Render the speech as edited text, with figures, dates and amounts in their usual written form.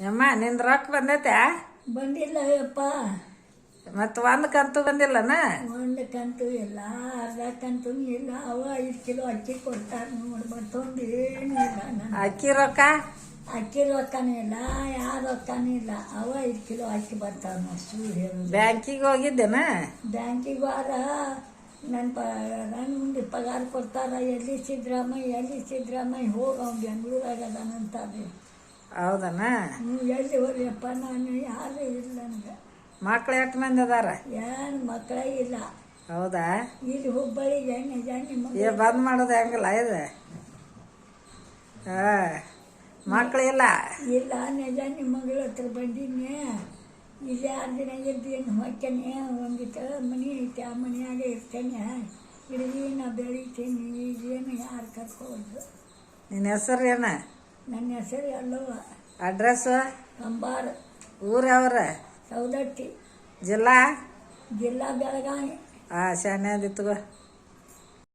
ಯಮ್ಮ ನಿಂದ ರೊಕ್ಕ ಬಂದೈತೆ? ಬಂದಿಲ್ಲ ಯಪ್ಪ. ಮತ್ತು ಒಂದು ಕಂತು ಬಂದಿಲ್ಲನ? ಒಂದು ಕಂತು ಇಲ್ಲ, ಅರ್ಧ ಕಂತು ಇಲ್ಲ. ಅವ 5 ಕಿಲೋ ಅಕ್ಕಿ ಕೊಡ್ತಾರೆ ನೋಡಿ, ಮತ್ತೊಂದು ಏನಿಲ್ಲ. ನಾನು ಅಕ್ಕಿ ರೊಕ್ಕ? ಅಕ್ಕಿ ರೊಕ್ಕನೂ ಇಲ್ಲ, ಯಾವ ರೊಕ್ಕನೂ ಇಲ್ಲ. ಅವ 5 ಕಿಲೋ ಅಕ್ಕಿ ಬರ್ತಾವ ಅಷ್ಟು ಹೇಳೋದು. ಬ್ಯಾಂಕಿಗೆ ಹೋಗಿದ್ದೇನ? ಬ್ಯಾಂಕಿಗೆ ವಾರ ನನ್ನ ಮುಂದೆ ಪಗಾರ ಕೊಡ್ತಾರ. ಎಲ್ಲಿ ಸಿದ್ದರಾಮಯ್ಯ ಹೋಗಿ ಅವ್ನು ಬೆಂಗಳೂರಾಗ ಅದಾನಂತಾರೆ. ಹೌದನ? ಎಲ್ಲಿ ಹೋಗ್ಯಪ್ಪ, ನಾನು ಯಾರು ಇಲ್ಲ ನನಗೆ. ಮಕ್ಳು ಎಷ್ಟು ಮಂದಿ ಅದಾರ? ಏನು ಮಕ್ಕಳೇ ಇಲ್ಲ. ಹೌದಾ? ಇಲ್ಲಿ ಹುಬ್ಬಳ್ಳಿಗೆ ಏ ಬಂದ್ ಮಾಡೋದು ಹೆಂಗಿಲ್ಲ ಇದು? ಮಕ್ಳು ಇಲ್ಲ? ಇಲ್ಲ, ನಿಜ ನಿಮ್ಮ ಮಗಳ ಹತ್ರ ಬಂದೀನಿ. ಇಲ್ಲಿ 6 ದಿನ ಇರ್ತೀನಿ, ಹೊಕ್ಕೇನೆ. ಒಂದಿಟ್ಟು ಮನೆ ಐತೆ, ಆ ಮನೆಯಾಗೆ ಇರ್ತೇನೆ. ಇಡೀ ನಾ ಬೆಳಿತೀನಿ. ಈಗೇನು ಯಾರು ಕರ್ಕೋದು. ನಿನ್ನ ಹೆಸರು ಏನ? ನನ್ನ ಹೆಸರು ಅಲ್ಲವ. ಅಡ್ರೆಸ್ಸು? ಕಂಬಾರ. ಊರು ಯಾವ್ರ? ಸೌದತ್ತಿ. ಜಿಲ್ಲಾ? ಜಿಲ್ಲಾ ಬೆಳಗಾವಿ. ಶಾನೆ ಅಂದಿತ್ತು.